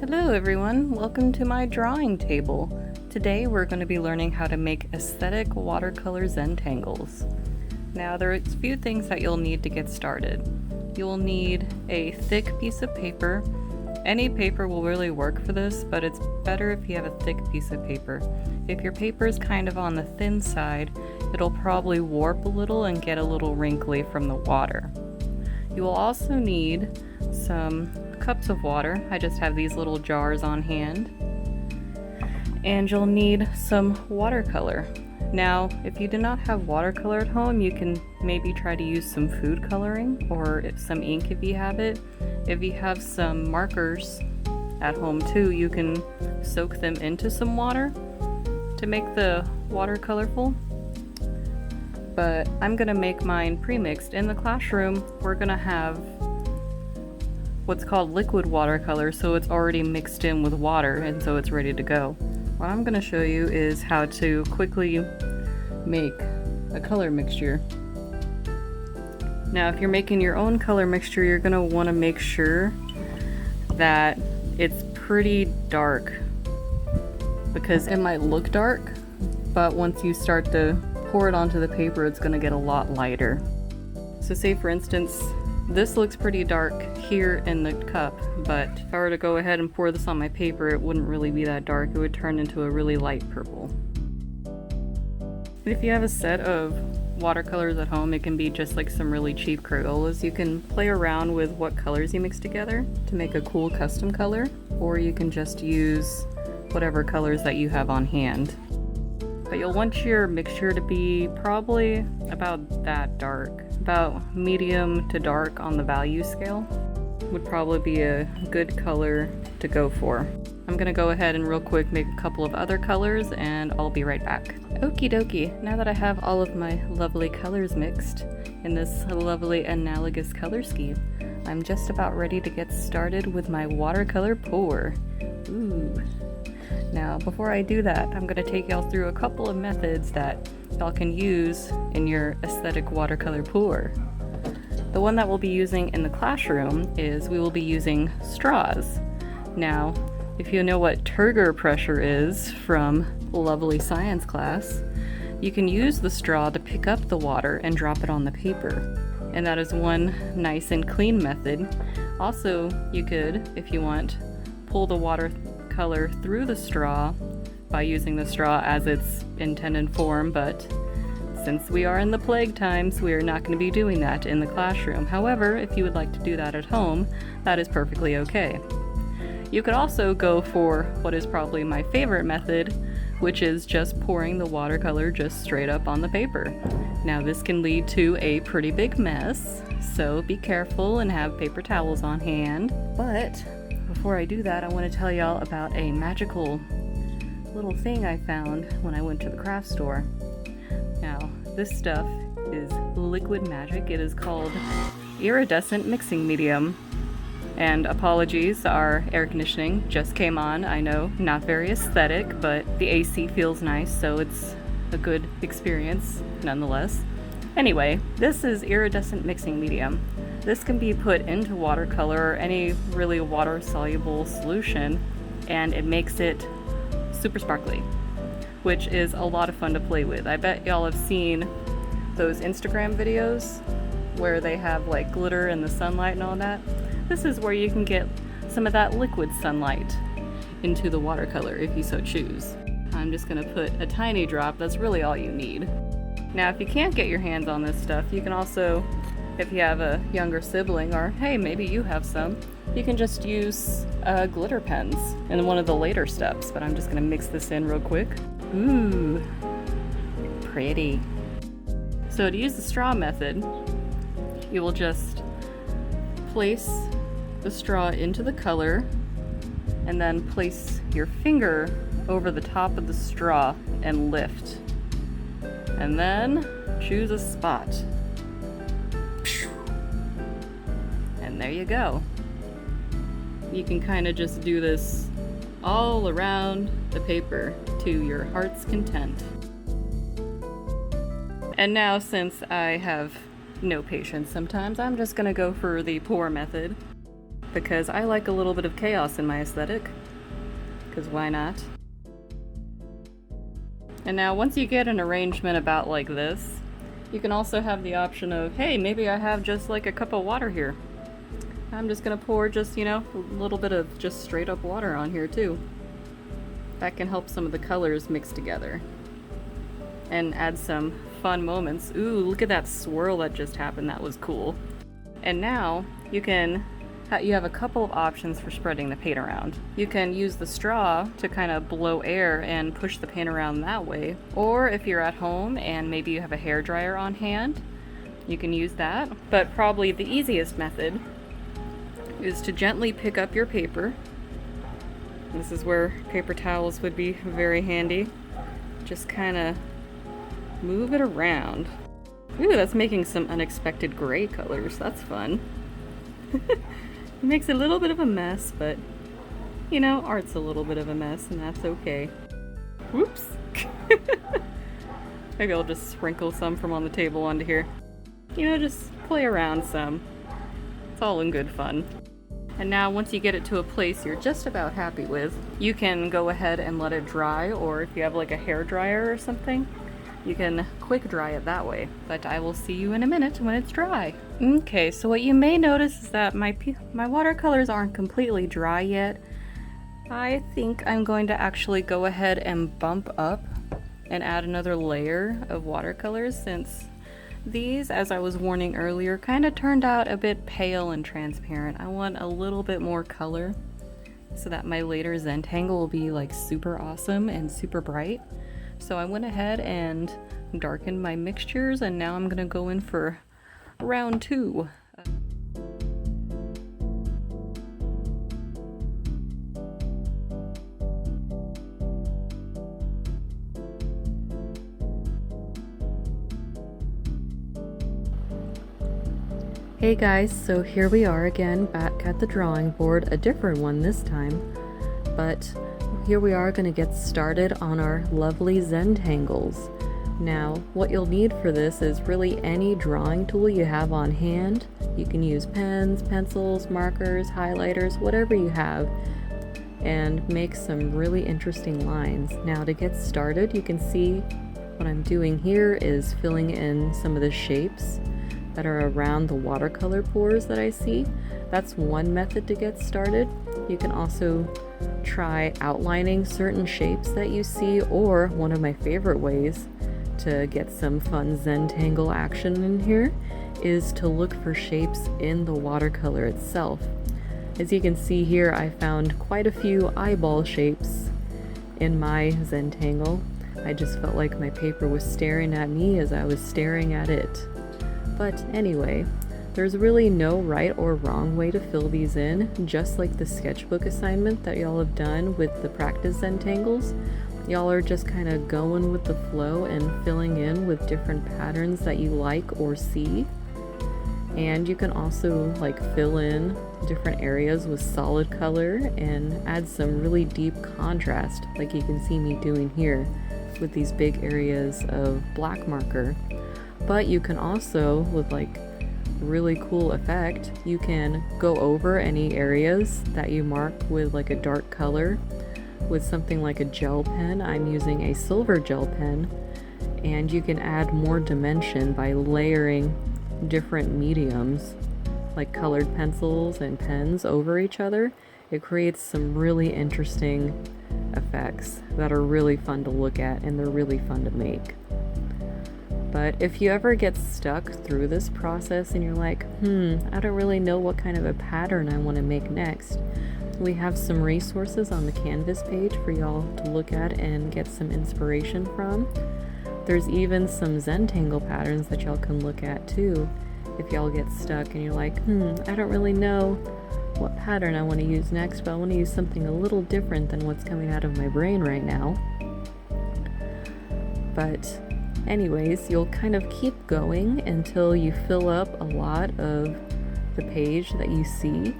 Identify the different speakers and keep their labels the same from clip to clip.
Speaker 1: Hello everyone, welcome to my drawing table. Today we're going to be learning how to make aesthetic watercolor Zentangles. Now there are a few things that you'll need to get started. You'll need a thick piece of paper. Any paper will really work for this, but it's better if you have a thick piece of paper. If your paper is kind of on the thin side, it'll probably warp a little and get a little wrinkly from the water. You will also need some cups of water. I just have these little jars on hand. And you'll need some watercolor. Now, if you do not have watercolor at home, you can maybe try to use some food coloring or some ink if you have it. If you have some markers at home too, you can soak them into some water to make the water colorful. But I'm gonna make mine pre-mixed. In the classroom, we're gonna have what's called liquid watercolor, so it's already mixed in with water and so it's ready to go. What I'm gonna show you is how to quickly make a color mixture. Now, if you're making your own color mixture, you're gonna wanna make sure that it's pretty dark, because it might look dark, but once you start to pour it onto the paper, it's gonna get a lot lighter. So say for instance, this looks pretty dark here in the cup, but if I were to go ahead and pour this on my paper, it wouldn't really be that dark. It would turn into a really light purple. If you have a set of watercolors at home, it can be just like some really cheap Crayolas. You can play around with what colors you mix together to make a cool custom color, or you can just use whatever colors that you have on hand. But you'll want your mixture to be probably about that dark. About medium to dark on the value scale would probably be a good color to go for. I'm gonna go ahead and real quick make a couple of other colors and I'll be right back. Okie dokie, now that I have all of my lovely colors mixed in this lovely analogous color scheme, I'm just about ready to get started with my watercolor pour. Ooh. Now, before I do that, I'm going to take y'all through a couple of methods that y'all can use in your aesthetic watercolor pour. The one that we'll be using in the classroom is we will be using straws. Now, if you know what turgor pressure is from lovely science class, you can use the straw to pick up the water and drop it on the paper. And that is one nice and clean method. Also, you could, if you want, pull the watercolor through the straw by using the straw as its intended form, but since we are in the plague times, we are not going to be doing that in the classroom. However, if you would like to do that at home, that is perfectly okay. You could also go for what is probably my favorite method, which is just pouring the watercolor just straight up on the paper. Now, this can lead to a pretty big mess, so be careful and have paper towels on hand. But before I do that, I want to tell y'all about a magical little thing I found when I went to the craft store. Now, this stuff is liquid magic. It is called iridescent mixing medium. And apologies, our air conditioning just came on. I know, not very aesthetic, but the AC feels nice, so it's a good experience nonetheless. Anyway, this is iridescent mixing medium. This can be put into watercolor or any really water-soluble solution, and it makes it super sparkly, which is a lot of fun to play with. I bet y'all have seen those Instagram videos where they have like glitter in the sunlight and all that. This is where you can get some of that liquid sunlight into the watercolor if you so choose. I'm just gonna put a tiny drop. That's really all you need. Now, if you can't get your hands on this stuff, you can also, if you have a younger sibling, or hey, maybe you have some, you can just use glitter pens in one of the later steps, but I'm just gonna mix this in real quick. Ooh, pretty. So to use the straw method, you will just place the straw into the color and then place your finger over the top of the straw and lift. And then choose a spot. And there you go. You can kind of just do this all around the paper to your heart's content. And now, since I have no patience sometimes, I'm just gonna go for the pour method. because I like a little bit of chaos in my aesthetic, because why not? And now once you get an arrangement about like this, you can also have the option of, hey, maybe I have just like a cup of water here. I'm just gonna pour just, you know, a little bit of just straight up water on here too. That can help some of the colors mix together and add some fun moments. Ooh, look at that swirl that just happened. That was cool. And now you have a couple of options for spreading the paint around. You can use the straw to kind of blow air and push the paint around that way. Or if you're at home and maybe you have a hairdryer on hand, you can use that. But probably the easiest method is to gently pick up your paper. This is where paper towels would be very handy. Just kind of move it around. Ooh, that's making some unexpected gray colors. That's fun. It makes a little bit of a mess, but you know, art's a little bit of a mess, and that's okay. Whoops. Maybe I'll just sprinkle some from on the table onto here. You know, just play around some. It's all in good fun. And now once you get it to a place you're just about happy with, you can go ahead and let it dry, or if you have like a hair dryer or something, you can quick dry it that way. But I will see you in a minute when it's dry. Okay, so what you may notice is that my watercolors aren't completely dry yet. I think I'm going to actually go ahead and bump up and add another layer of watercolors, since these, as I was warning earlier, kind of turned out a bit pale and transparent. I want a little bit more color so that my later Zentangle will be like super awesome and super bright. So I went ahead and darkened my mixtures, and now I'm gonna go in for round 2. Hey guys, so here we are again back at the drawing board, a different one this time, but here we are going to get started on our lovely Zentangles. Now, what you'll need for this is really any drawing tool you have on hand. You can use pens, pencils, markers, highlighters, whatever you have, and make some really interesting lines. Now, to get started, you can see what I'm doing here is filling in some of the shapes that are around the watercolor pores that I see. That's one method to get started. You can also try outlining certain shapes that you see, or one of my favorite ways to get some fun Zentangle action in here is to look for shapes in the watercolor itself. As you can see here, I found quite a few eyeball shapes in my Zentangle. I just felt like my paper was staring at me as I was staring at it. But anyway, there's really no right or wrong way to fill these in, just like the sketchbook assignment that y'all have done with the practice Zentangles. Y'all are just kind of going with the flow and filling in with different patterns that you like or see. And you can also like fill in different areas with solid color and add some really deep contrast, like you can see me doing here with these big areas of black marker. But you can also, with like really cool effect, you can go over any areas that you mark with like a dark color with something like a gel pen. I'm using a silver gel pen, and you can add more dimension by layering different mediums like colored pencils and pens over each other. It creates some really interesting effects that are really fun to look at, and they're really fun to make. But if you ever get stuck through this process and you're like, I don't really know what kind of a pattern I want to make next, we have some resources on the Canvas page for y'all to look at and get some inspiration from. There's even some Zentangle patterns that y'all can look at too if y'all get stuck and you're like, I don't really know what pattern I want to use next, but I want to use something a little different than what's coming out of my brain right now. But anyways, you'll kind of keep going until you fill up a lot of the page that you see.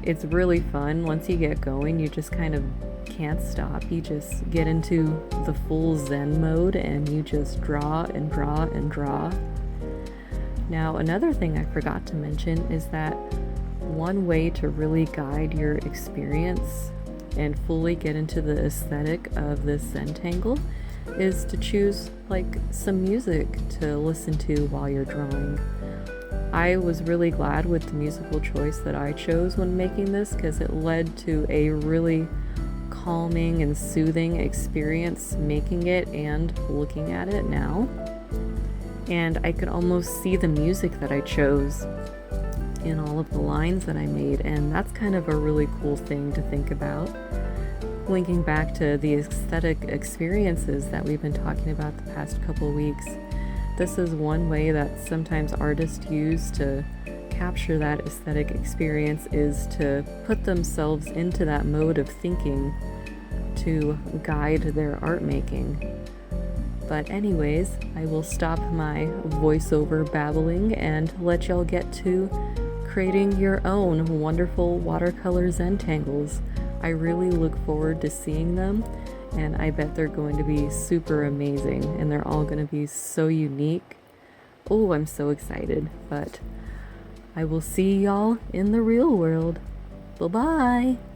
Speaker 1: It's really fun. Once you get going, you just kind of can't stop. You just get into the full Zen mode and you just draw and draw and draw. Now, another thing I forgot to mention is that one way to really guide your experience and fully get into the aesthetic of this Zentangle is to choose like some music to listen to while you're drawing. I was really glad with the musical choice that I chose when making this because it led to a really calming and soothing experience making it and looking at it now. And I could almost see the music that I chose in all of the lines that I made, and that's kind of a really cool thing to think about. Linking back to the aesthetic experiences that we've been talking about the past couple weeks, this is one way that sometimes artists use to capture that aesthetic experience, is to put themselves into that mode of thinking to guide their art making. But anyways, I will stop my voiceover babbling and let y'all get to creating your own wonderful watercolor Zentangles. I really look forward to seeing them, and I bet they're going to be super amazing, and they're all going to be so unique. Oh, I'm so excited, but I will see y'all in the real world. Bye-bye!